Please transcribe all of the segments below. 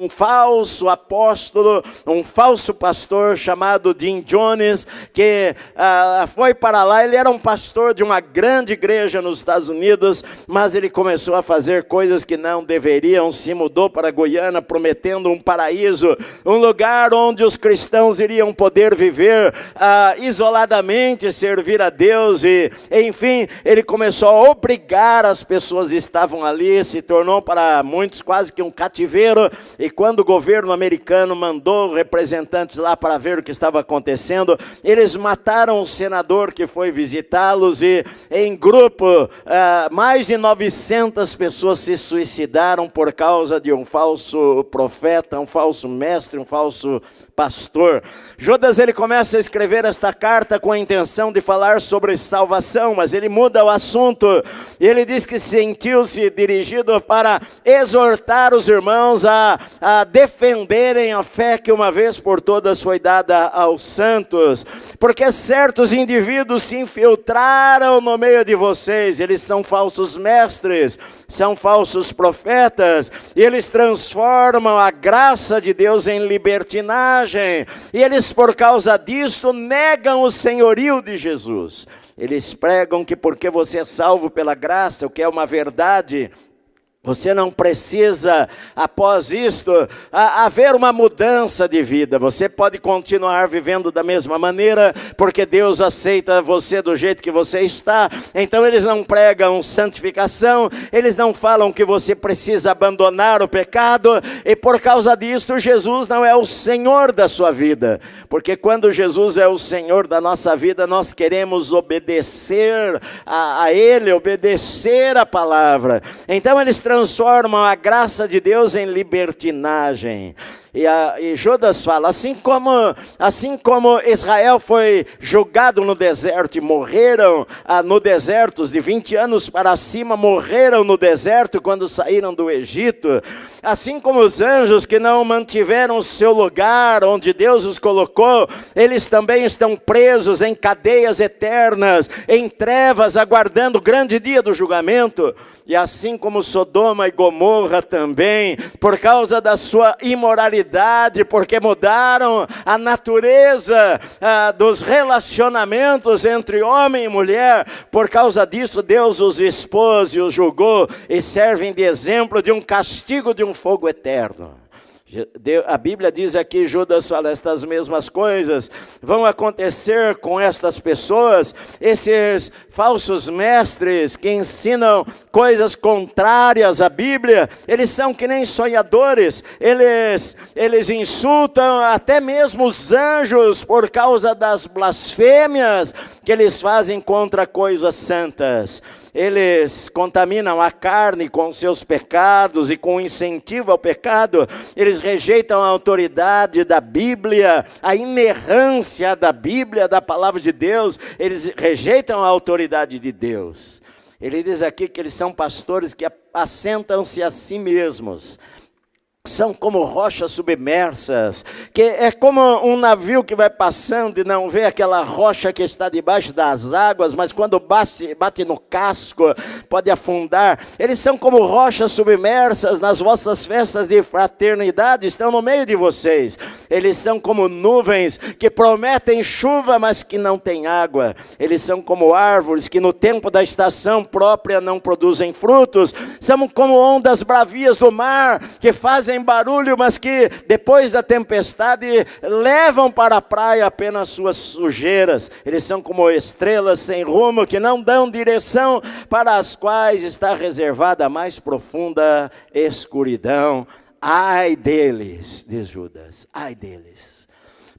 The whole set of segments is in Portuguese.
um falso apóstolo, um falso pastor chamado Jim Jones, que foi para lá. Ele era um pastor de uma grande igreja nos Estados Unidos, mas ele começou a fazer coisas que não deveriam, se mudou para Goiânia prometendo um paraíso, um lugar onde os cristãos iriam poder viver isoladamente, servir a Deus, e enfim, ele começou a obrigar as pessoas que estavam ali, se tornou para muitos quase que um cativeiro. E quando o governo americano mandou representantes lá para ver o que estava acontecendo, eles mataram o senador que foi visitá-los, e em grupo, mais de 900 pessoas se suicidaram por causa de um falso profeta, um falso mestre, um falso pastor. Judas, ele começa a escrever esta carta com a intenção de falar sobre salvação, mas ele muda o assunto. Ele diz que sentiu-se dirigido para exortar os irmãos a defenderem a fé que uma vez por todas foi dada aos santos, porque certos indivíduos se infiltraram no meio de vocês. Eles são falsos mestres, são falsos profetas, e eles transformam a graça de Deus em libertinagem, e eles, por causa disto, negam o senhorio de Jesus. Eles pregam que porque você é salvo pela graça, o que é uma verdade, você não precisa, após isto, haver uma mudança de vida. Você pode continuar vivendo da mesma maneira, porque Deus aceita você do jeito que você está. Então eles não pregam santificação, eles não falam que você precisa abandonar o pecado, e por causa disto Jesus não é o Senhor da sua vida. Porque quando Jesus é o Senhor da nossa vida, nós queremos obedecer a Ele, obedecer a palavra. Então eles transformam a graça de Deus em libertinagem. E Judas fala, assim como Israel foi julgado no deserto e morreram no deserto, os de 20 anos para cima morreram no deserto quando saíram do Egito, assim como os anjos que não mantiveram o seu lugar onde Deus os colocou, eles também estão presos em cadeias eternas, em trevas, aguardando o grande dia do julgamento. E assim como Sodoma e Gomorra também, por causa da sua imoralidade, porque mudaram a natureza dos relacionamentos entre homem e mulher, por causa disso Deus os expôs e os julgou, e servem de exemplo de um castigo de um fogo eterno. A Bíblia diz aqui, Judas fala, estas mesmas coisas vão acontecer com estas pessoas, esses falsos mestres que ensinam coisas contrárias à Bíblia. Eles são que nem sonhadores, eles insultam até mesmo os anjos por causa das blasfêmias que eles fazem contra coisas santas. Eles contaminam a carne com seus pecados e com incentivo ao pecado. Eles rejeitam a autoridade da Bíblia, a inerrância da Bíblia, da palavra de Deus. Eles rejeitam a autoridade de Deus. Ele diz aqui que eles são pastores que assentam-se a si mesmos. São como rochas submersas, que é como um navio que vai passando e não vê aquela rocha que está debaixo das águas, mas quando bate no casco, pode afundar. Eles são como rochas submersas nas vossas festas de fraternidade, estão no meio de vocês. Eles são como nuvens que prometem chuva, mas que não têm água. Eles são como árvores que no tempo da estação própria não produzem frutos. São como ondas bravias do mar, que fazem barulho, mas que depois da tempestade levam para a praia apenas suas sujeiras. Eles são como estrelas sem rumo, que não dão direção, para as quais está reservada a mais profunda escuridão. Ai deles, diz Judas, ai deles,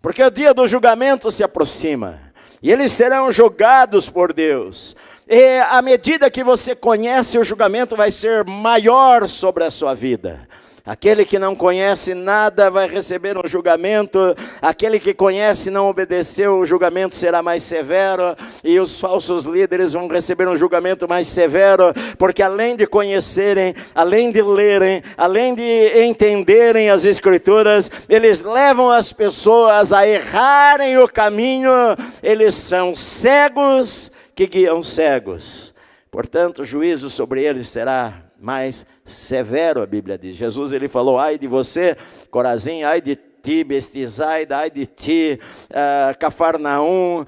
porque o dia do julgamento se aproxima, e eles serão julgados por Deus. E à medida que você conhece, o julgamento vai ser maior sobre a sua vida. Aquele que não conhece nada vai receber um julgamento. Aquele que conhece e não obedeceu, o julgamento será mais severo. E os falsos líderes vão receber um julgamento mais severo, porque além de conhecerem, além de lerem, além de entenderem as Escrituras, eles levam as pessoas a errarem o caminho. Eles são cegos que guiam cegos. Portanto, o juízo sobre eles será mais severo, a Bíblia diz. Jesus, ele falou, ai de você, Corazim, ai de ti, Betisaida, ai de ti, Cafarnaum,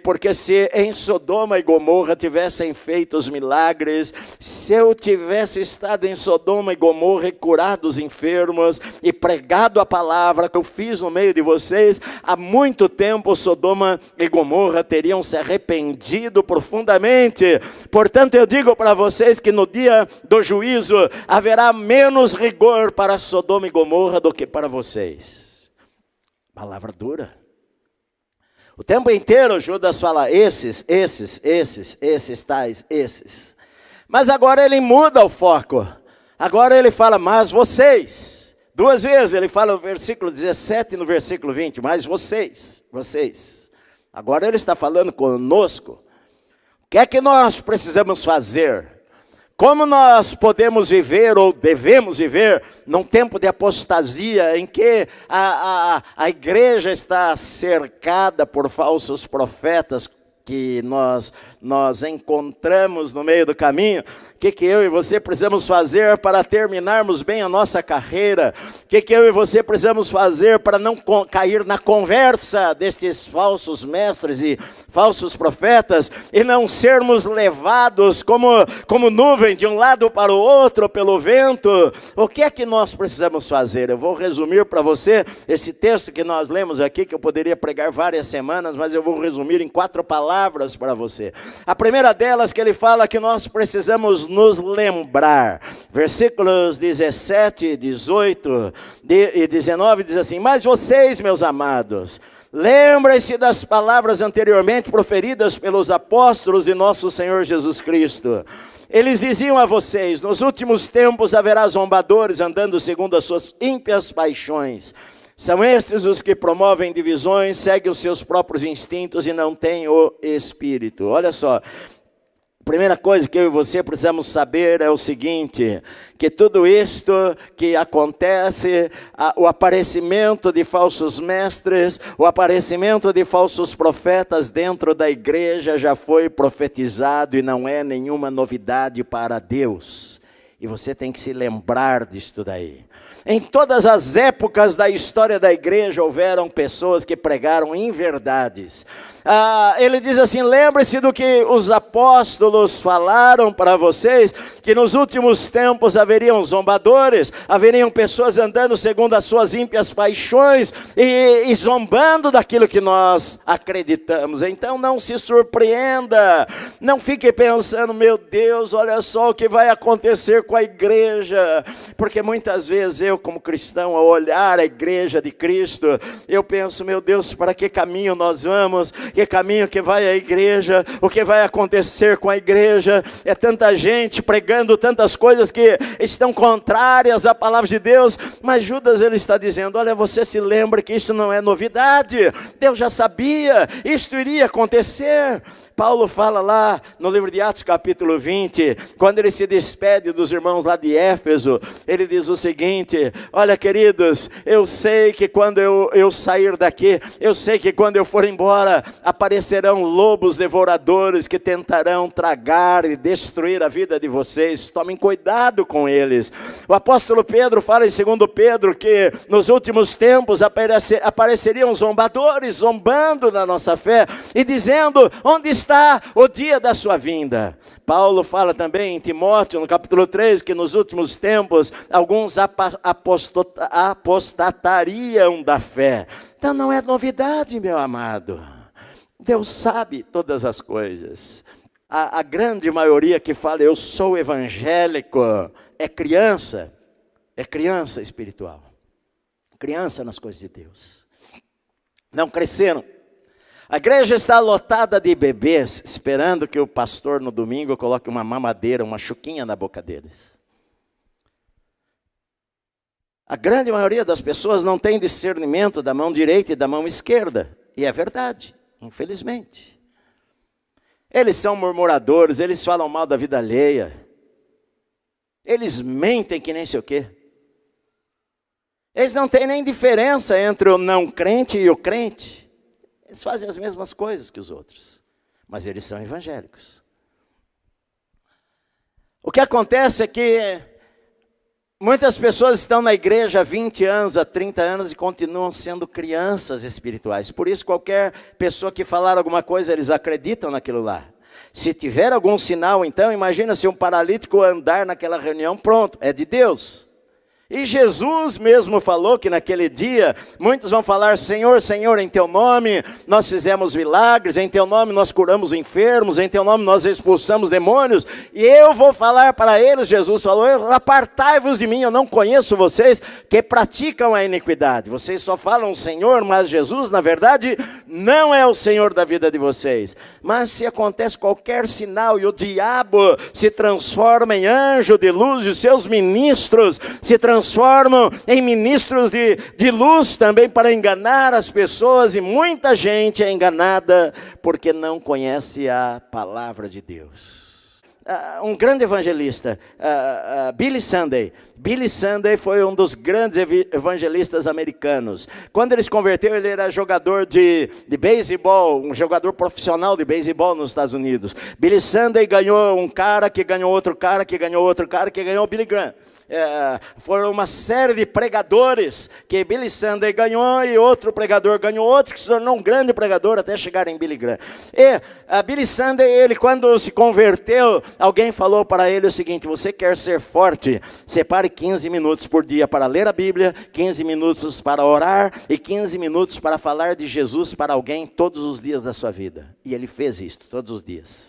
porque se em Sodoma e Gomorra tivessem feito os milagres, se eu tivesse estado em Sodoma e Gomorra e curado os enfermos e pregado a palavra que eu fiz no meio de vocês, há muito tempo Sodoma e Gomorra teriam se arrependido profundamente. Portanto, eu digo para vocês que no dia do juízo haverá menos rigor para Sodoma e Gomorra do que para vocês. Palavra dura. O tempo inteiro Judas fala esses, tais, esses. Mas agora ele muda o foco. Agora ele fala, mas vocês. Duas vezes ele fala no versículo 17 e no versículo 20, mas vocês. Agora ele está falando conosco. O que é que nós precisamos fazer? Como nós podemos viver ou devemos viver num tempo de apostasia em que a igreja está cercada por falsos profetas que nós encontramos no meio do caminho? O que eu e você precisamos fazer para terminarmos bem a nossa carreira? O que eu e você precisamos fazer para não cair na conversa destes falsos mestres e falsos profetas e não sermos levados como nuvem de um lado para o outro pelo vento? O que é que nós precisamos fazer? Eu vou resumir para você esse texto que nós lemos aqui, que eu poderia pregar várias semanas, mas eu vou resumir em 4 palavras para você. A primeira delas, que ele fala que nós precisamos nos lembrar. Versículos 17, 18 e 19 diz assim, mas vocês, meus amados, lembrem-se das palavras anteriormente proferidas pelos apóstolos de nosso Senhor Jesus Cristo. Eles diziam a vocês, nos últimos tempos haverá zombadores andando segundo as suas ímpias paixões. São estes os que promovem divisões, seguem os seus próprios instintos e não têm o Espírito. Olha só. A primeira coisa que eu e você precisamos saber é o seguinte, que tudo isto que acontece, o aparecimento de falsos mestres, o aparecimento de falsos profetas dentro da igreja já foi profetizado e não é nenhuma novidade para Deus. E você tem que se lembrar disto daí. Em todas as épocas da história da igreja houveram pessoas que pregaram inverdades. Ele diz assim, lembre-se do que os apóstolos falaram para vocês, que nos últimos tempos haveriam zombadores, haveriam pessoas andando segundo as suas ímpias paixões e zombando daquilo que nós acreditamos. Então não se surpreenda, não fique pensando, meu Deus, olha só o que vai acontecer com a igreja, porque muitas vezes eu como cristão, ao olhar a igreja de Cristo, eu penso, meu Deus, para que caminho nós vamos? Que caminho que vai a igreja? O que vai acontecer com a igreja? É tanta gente pregando tantas coisas que estão contrárias à palavra de Deus, mas Judas ele está dizendo, olha, você se lembra que isso não é novidade, Deus já sabia, isto iria acontecer. Paulo fala lá no livro de Atos capítulo 20, quando ele se despede dos irmãos lá de Éfeso, ele diz o seguinte, olha queridos, eu sei que quando eu sair daqui, eu sei que quando eu for embora, aparecerão lobos devoradores que tentarão tragar e destruir a vida de vocês, tomem cuidado com eles. O apóstolo Pedro fala em 2 Pedro que nos últimos tempos apareceriam zombadores, zombando da nossa fé e dizendo, onde está o dia da sua vinda? Paulo fala também em Timóteo, no capítulo 3, que nos últimos tempos, alguns apostatariam da fé. Então não é novidade, meu amado. Deus sabe todas as coisas. A grande maioria que fala, eu sou evangélico, é criança espiritual. Criança nas coisas de Deus. Não cresceram. A igreja está lotada de bebês, esperando que o pastor no domingo coloque uma mamadeira, uma chuquinha na boca deles. A grande maioria das pessoas não tem discernimento da mão direita e da mão esquerda. E é verdade, infelizmente. Eles são murmuradores, eles falam mal da vida alheia. Eles mentem que nem sei o quê. Eles não têm nem diferença entre o não crente e o crente. Eles fazem as mesmas coisas que os outros, mas eles são evangélicos. O que acontece é que muitas pessoas estão na igreja há 20 anos, há 30 anos e continuam sendo crianças espirituais. Por isso, qualquer pessoa que falar alguma coisa, eles acreditam naquilo lá. Se tiver algum sinal, então, imagina se um paralítico andar naquela reunião, pronto, é de Deus. E Jesus mesmo falou que naquele dia, muitos vão falar, Senhor, Senhor, em teu nome nós fizemos milagres, em teu nome nós curamos enfermos, em teu nome nós expulsamos demônios, e eu vou falar para eles, Jesus falou, apartai-vos de mim, eu não conheço vocês que praticam a iniquidade. Vocês só falam Senhor, mas Jesus, na verdade, não é o Senhor da vida de vocês. Mas se acontece qualquer sinal e o diabo se transforma em anjo de luz, e os seus ministros se transformam em ministros de luz também para enganar as pessoas, e muita gente é enganada porque não conhece a palavra de Deus. Um grande evangelista, Billy Sunday. Billy Sunday foi um dos grandes evangelistas americanos. Quando ele se converteu, ele era jogador de beisebol, um jogador profissional de beisebol nos Estados Unidos. Billy Sunday ganhou um cara, que ganhou outro cara, que ganhou outro cara, que ganhou o Billy Graham. Foram uma série de pregadores que Billy Sunday ganhou, e outro pregador ganhou outro, que se tornou um grande pregador até chegar em Billy Graham. E Billy Sunday, ele quando se converteu, alguém falou para ele o seguinte: você quer ser forte? Separe 15 minutos por dia para ler a Bíblia, 15 minutos para orar e 15 minutos para falar de Jesus para alguém todos os dias da sua vida. E ele fez isso todos os dias.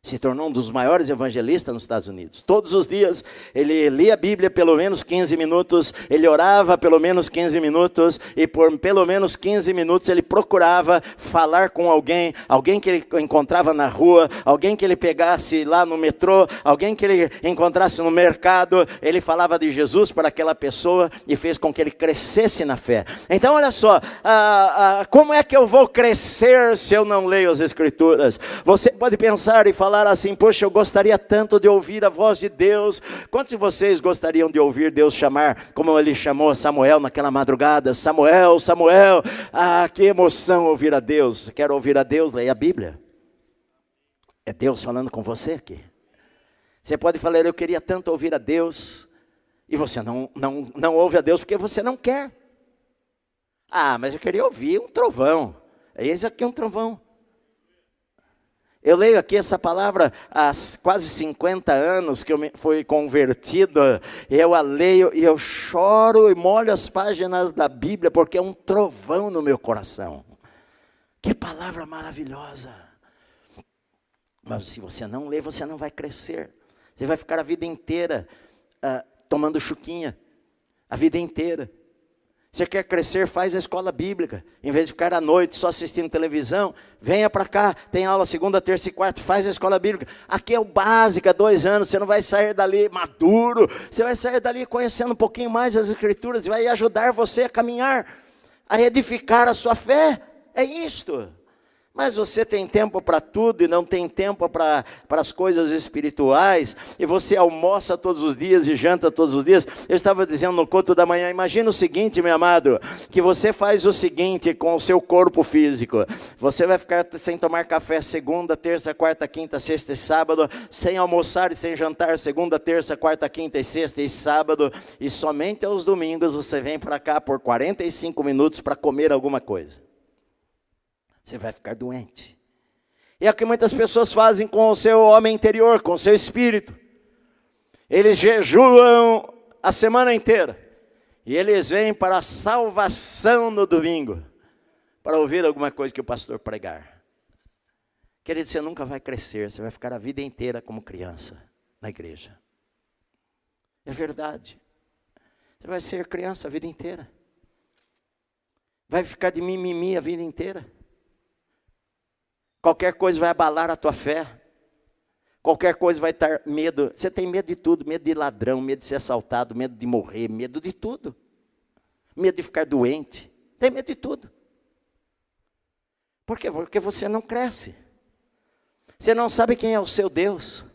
Se tornou um dos maiores evangelistas nos Estados Unidos. Todos os dias ele lia a Bíblia pelo menos 15 minutos, ele orava pelo menos 15 minutos, e por pelo menos 15 minutos ele procurava falar com alguém que ele encontrava na rua, alguém que ele pegasse lá no metrô, alguém que ele encontrasse no mercado. Ele falava de Jesus para aquela pessoa e fez com que ele crescesse na fé. Então olha só, como é que eu vou crescer se eu não leio as Escrituras? Você pode pensar e falar assim: poxa, eu gostaria tanto de ouvir a voz de Deus. Quantos de vocês gostariam de ouvir Deus chamar, como ele chamou Samuel naquela madrugada? Samuel, Samuel. Que emoção ouvir a Deus. Quero ouvir a Deus, leia a Bíblia. É Deus falando com você aqui. Você pode falar: eu queria tanto ouvir a Deus, e você não ouve a Deus porque você não quer. Mas eu queria ouvir um trovão. Esse aqui é um trovão. Eu leio aqui essa palavra há quase 50 anos que eu fui convertido. Eu a leio e eu choro e molho as páginas da Bíblia, porque é um trovão no meu coração. Que palavra maravilhosa. Mas se você não lê, você não vai crescer. Você vai ficar a vida inteira tomando chuquinha. A vida inteira. Você quer crescer, faz a escola bíblica. Em vez de ficar à noite só assistindo televisão, venha para cá, tem aula segunda, terça e quarta, faz a escola bíblica. Aqui é o básico, há 2 anos, você não vai sair dali maduro, você vai sair dali conhecendo um pouquinho mais as Escrituras, e vai ajudar você a caminhar, a edificar a sua fé. É isto. Mas você tem tempo para tudo e não tem tempo para as coisas espirituais, e você almoça todos os dias e janta todos os dias. Eu estava dizendo no culto da manhã, imagina o seguinte, meu amado, que você faz o seguinte com o seu corpo físico: você vai ficar sem tomar café segunda, terça, quarta, quinta, sexta e sábado, sem almoçar e sem jantar segunda, terça, quarta, quinta e sexta e sábado, e somente aos domingos você vem para cá por 45 minutos para comer alguma coisa. Você vai ficar doente. E é o que muitas pessoas fazem com o seu homem interior, com o seu espírito. Eles jejuam a semana inteira, e eles vêm para a salvação no domingo, para ouvir alguma coisa que o pastor pregar. Querido, você nunca vai crescer, você vai ficar a vida inteira como criança na igreja. É verdade. Você vai ser criança a vida inteira. Vai ficar de mimimi a vida inteira. Qualquer coisa vai abalar a tua fé. Qualquer coisa vai estar medo. Você tem medo de tudo. Medo de ladrão, medo de ser assaltado, medo de morrer, medo de tudo. Medo de ficar doente. Tem medo de tudo. Por quê? Porque você não cresce. Você não sabe quem é o seu Deus.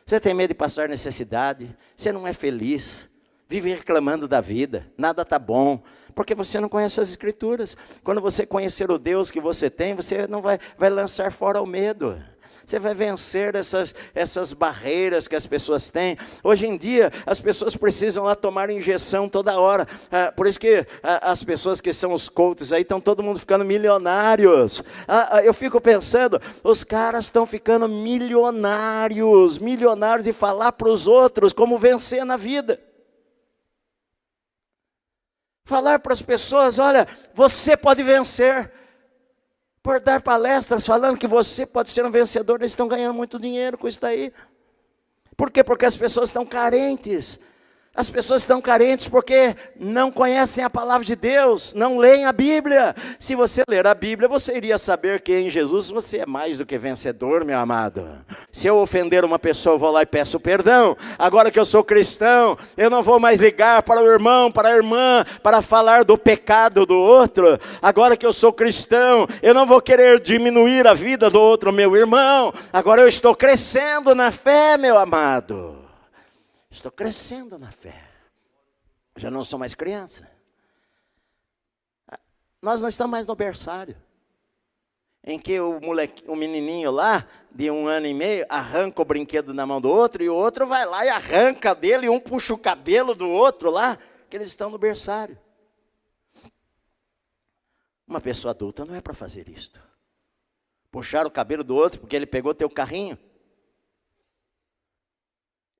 Você tem medo de passar necessidade. Você não é feliz. Vive reclamando da vida. Nada está bom. Porque você não conhece as Escrituras. Quando você conhecer o Deus que você tem, você não vai lançar fora o medo. Você vai vencer essas barreiras que as pessoas têm. Hoje em dia, as pessoas precisam lá tomar injeção toda hora. Por isso que as pessoas que são os coaches aí, estão todo mundo ficando milionários. Eu fico pensando, os caras estão ficando milionários de falar para os outros como vencer na vida. Falar para as pessoas, olha, você pode vencer. Por dar palestras falando que você pode ser um vencedor, eles estão ganhando muito dinheiro com isso daí. Por quê? Porque as pessoas estão carentes. As pessoas estão carentes porque não conhecem a palavra de Deus, não leem a Bíblia. Se você ler a Bíblia, você iria saber que em Jesus você é mais do que vencedor, meu amado. Se eu ofender uma pessoa, eu vou lá e peço perdão. Agora que eu sou cristão, eu não vou mais ligar para o irmão, para a irmã, para falar do pecado do outro. Agora que eu sou cristão, eu não vou querer diminuir a vida do outro meu irmão. Agora eu estou crescendo na fé, meu amado. Estou crescendo na fé. Já não sou mais criança. Nós não estamos mais no berçário, em que o menininho lá, de 1 ano e meio, arranca o brinquedo na mão do outro, e o outro vai lá e arranca dele, e um puxa o cabelo do outro lá, que eles estão no berçário. Uma pessoa adulta não é para fazer isto. Puxar o cabelo do outro porque ele pegou teu carrinho.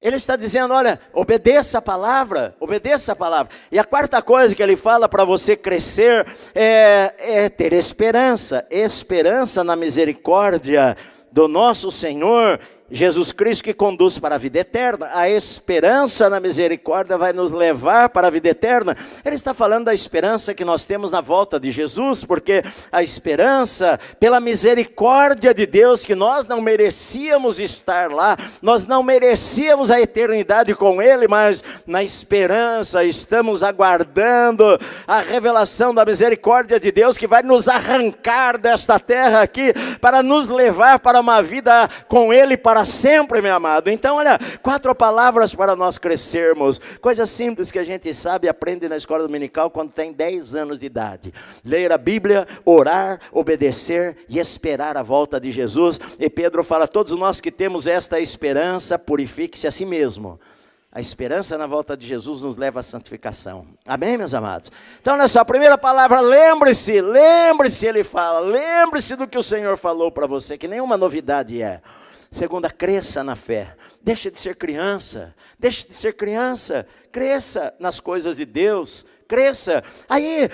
Ele está dizendo, olha, obedeça a palavra, obedeça a palavra. E a quarta coisa que ele fala para você crescer é ter esperança. Esperança na misericórdia do nosso Senhor Jesus Cristo, que conduz para a vida eterna. A esperança na misericórdia vai nos levar para a vida eterna. Ele está falando da esperança que nós temos na volta de Jesus, porque a esperança pela misericórdia de Deus, que nós não merecíamos estar lá, nós não merecíamos a eternidade com Ele, mas na esperança estamos aguardando a revelação da misericórdia de Deus, que vai nos arrancar desta terra aqui, para nos levar para uma vida com Ele para sempre, meu amado. Então, olha, 4 palavras para nós crescermos, coisas simples que a gente sabe e aprende na escola dominical quando tem 10 anos de idade. Ler a Bíblia, orar, obedecer e esperar a volta de Jesus. E Pedro fala, todos nós que temos esta esperança, purifique-se a si mesmo. A esperança na volta de Jesus nos leva à santificação. Amém, meus amados? Então, olha só, a primeira palavra, lembre-se, ele fala, lembre-se do que o Senhor falou para você, que nenhuma novidade é. Segunda, cresça na fé. Deixe de ser criança, cresça nas coisas de Deus, cresça. Aí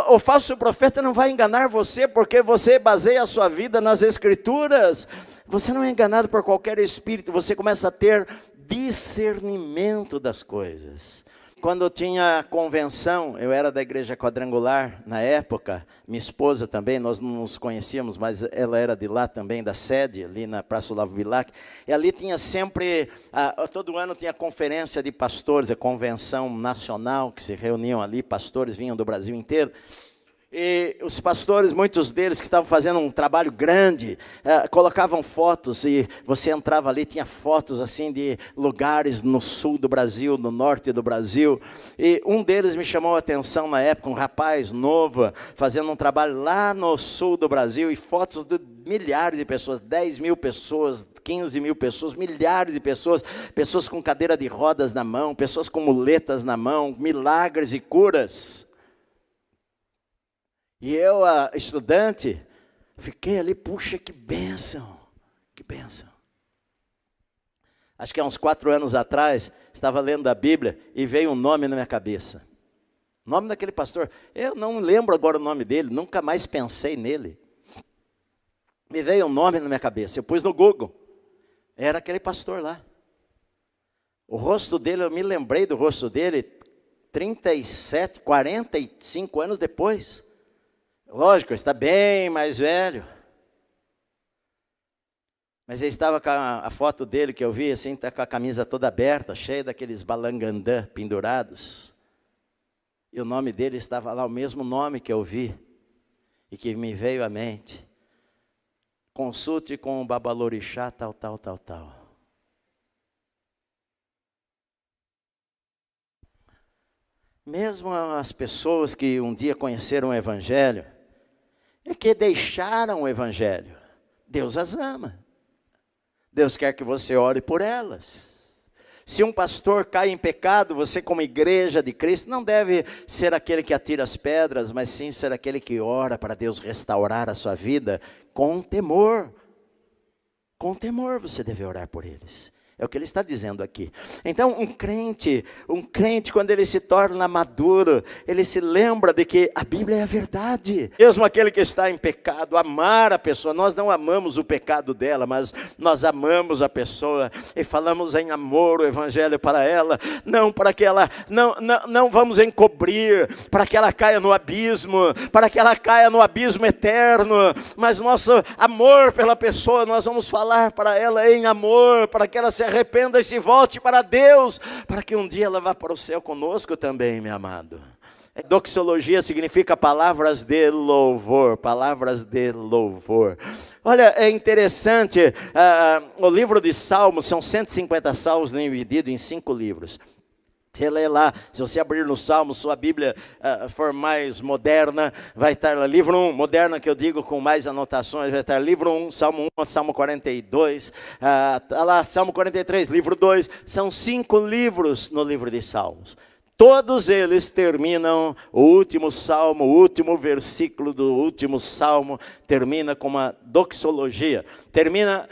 o falso profeta não vai enganar você, porque você baseia a sua vida nas Escrituras. Você não é enganado por qualquer espírito, você começa a ter discernimento das coisas. Quando eu tinha convenção, eu era da igreja quadrangular na época, minha esposa também, nós não nos conhecíamos, mas ela era de lá também, da sede, ali na Praça Olavo Bilac, e ali tinha sempre, todo ano tinha conferência de pastores, a convenção nacional, que se reuniam ali, pastores vinham do Brasil inteiro. E os pastores, muitos deles que estavam fazendo um trabalho grande, colocavam fotos, e você entrava ali, tinha fotos assim de lugares no sul do Brasil, no norte do Brasil. E um deles me chamou a atenção na época, um rapaz novo, fazendo um trabalho lá no sul do Brasil, e fotos de milhares de pessoas, 10 mil pessoas, 15 mil pessoas, milhares de pessoas, pessoas com cadeira de rodas na mão, pessoas com muletas na mão, milagres e curas. E eu, estudante, fiquei ali, puxa, que bênção, que bênção. Acho que há uns 4 anos atrás, estava lendo a Bíblia e veio um nome na minha cabeça. O nome daquele pastor, eu não lembro agora o nome dele, nunca mais pensei nele. Me veio um nome na minha cabeça, eu pus no Google, era aquele pastor lá. O rosto dele, eu me lembrei do rosto dele, 37, 45 anos depois. Lógico, está bem mais velho. Mas ele estava com a foto dele que eu vi, assim, está com a camisa toda aberta, cheia daqueles balangandã pendurados. E o nome dele estava lá, o mesmo nome que eu vi, e que me veio à mente. Consulte com o babalorixá, tal. Mesmo as pessoas que um dia conheceram o Evangelho, é que deixaram o Evangelho, Deus as ama. Deus quer que você ore por elas. Se um pastor cai em pecado, você como igreja de Cristo não deve ser aquele que atira as pedras, mas sim ser aquele que ora para Deus restaurar a sua vida com temor. Com temor você deve orar por eles. É o que ele está dizendo aqui. Então um crente quando ele se torna maduro, ele se lembra de que a Bíblia é a verdade. Mesmo aquele que está em pecado, amar a pessoa. Nós não amamos o pecado dela, mas nós amamos a pessoa e falamos em amor o evangelho para ela. Não para que ela, não vamos encobrir, para que ela caia no abismo, eterno. Mas nosso amor pela pessoa, nós vamos falar para ela em amor, para que ela se arrependa e se volte para Deus, para que um dia ela vá para o céu conosco também, meu amado. Doxologia significa palavras de louvor, palavras de louvor. Olha, é interessante, o livro de Salmos, são 150 salmos divididos em 5 livros. Você lê lá, se você abrir no Salmo, sua Bíblia for mais moderna, vai estar lá, livro 1, moderna que eu digo com mais anotações, vai estar livro 1, Salmo 1, Salmo 42, está lá, Salmo 43, livro 2, são 5 livros no livro de Salmos. Todos eles terminam, o último salmo, o último versículo do último salmo, termina com uma doxologia, termina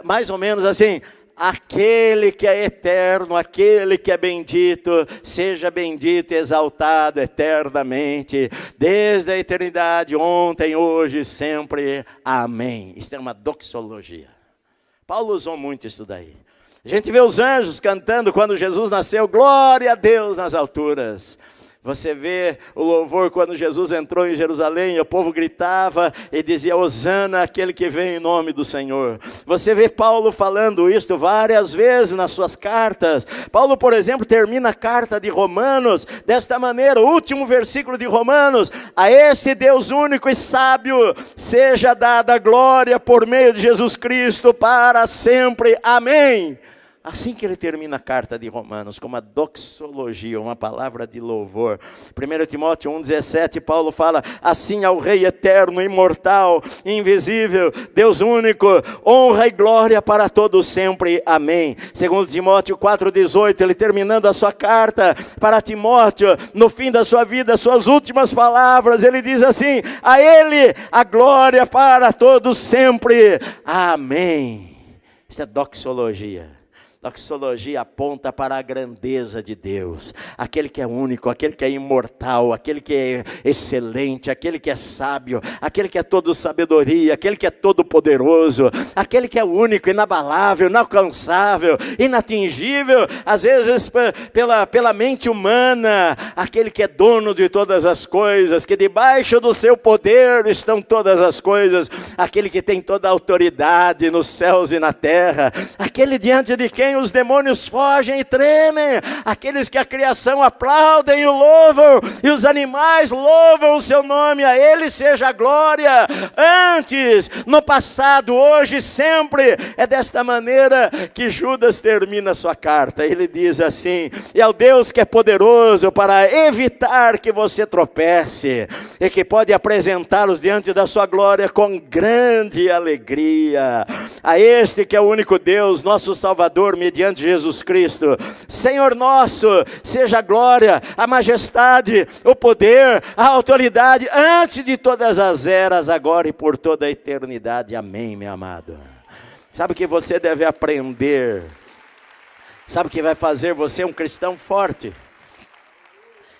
mais ou menos assim: aquele que é eterno, aquele que é bendito, seja bendito e exaltado eternamente, desde a eternidade, ontem, hoje e sempre. Amém. Isso é uma doxologia. Paulo usou muito isso daí. A gente vê os anjos cantando quando Jesus nasceu, glória a Deus nas alturas. Você vê o louvor quando Jesus entrou em Jerusalém, o povo gritava e dizia, hosana aquele que vem em nome do Senhor. Você vê Paulo falando isto várias vezes nas suas cartas. Paulo, por exemplo, termina a carta de Romanos desta maneira, o último versículo de Romanos: a esse Deus único e sábio seja dada a glória por meio de Jesus Cristo para sempre. Amém. Assim que ele termina a carta de Romanos, com uma doxologia, uma palavra de louvor. 1 Timóteo 1,17, Paulo fala, assim ao Rei eterno, imortal, invisível, Deus único, honra e glória para todos sempre. Amém. 2 Timóteo 4,18, ele terminando a sua carta para Timóteo, no fim da sua vida, suas últimas palavras, ele diz assim, a ele a glória para todos sempre. Amém. Isso é doxologia. Doxologia aponta para a grandeza de Deus, aquele que é único, aquele que é imortal, aquele que é excelente, aquele que é sábio, aquele que é todo sabedoria, aquele que é todo poderoso, aquele que é único, inabalável, inalcançável, inatingível, às vezes pela mente humana, aquele que é dono de todas as coisas, que debaixo do seu poder estão todas as coisas, aquele que tem toda a autoridade nos céus e na terra, aquele diante de quem os demônios fogem e tremem, aqueles que a criação aplaudem e o louvam, e os animais louvam o seu nome, a ele seja a glória, antes, no passado, hoje, sempre. É desta maneira que Judas termina a sua carta, ele diz assim, e ao Deus que é poderoso para evitar que você tropece, e que pode apresentá-los diante da sua glória com grande alegria, a este que é o único Deus, nosso Salvador, mediante Jesus Cristo, Senhor nosso, seja a glória, a majestade, o poder, a autoridade, antes de todas as eras, agora e por toda a eternidade. Amém, meu amado. Sabe o que você deve aprender? Sabe o que vai fazer você um cristão forte?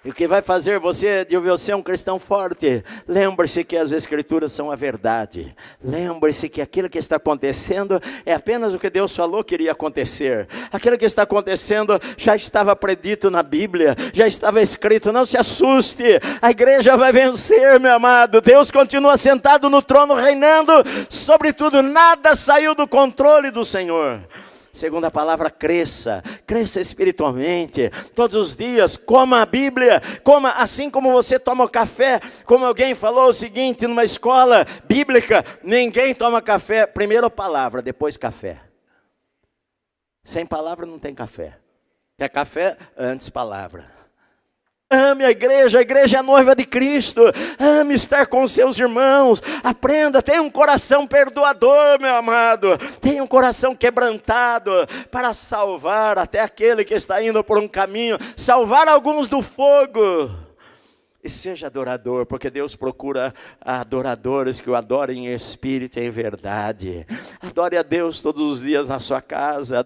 E o que vai fazer você um cristão forte? Lembre-se que as Escrituras são a verdade. Lembre-se que aquilo que está acontecendo é apenas o que Deus falou que iria acontecer. Aquilo que está acontecendo já estava predito na Bíblia, já estava escrito. Não se assuste, a igreja vai vencer, meu amado. Deus continua sentado no trono, reinando sobre tudo. Nada saiu do controle do Senhor. Segundo a palavra, cresça espiritualmente, todos os dias, coma a Bíblia, coma assim como você toma o café, como alguém falou o seguinte, numa escola bíblica, ninguém toma café, primeiro palavra, depois café. Sem palavra não tem café. Quer café? Antes palavra. ame a igreja é a noiva de Cristo, ame estar com seus irmãos, aprenda, tenha um coração perdoador, meu amado, tenha um coração quebrantado, para salvar até aquele que está indo por um caminho, salvar alguns do fogo. E seja adorador, porque Deus procura adoradores que o adorem em espírito e em verdade. Adore a Deus todos os dias na sua casa.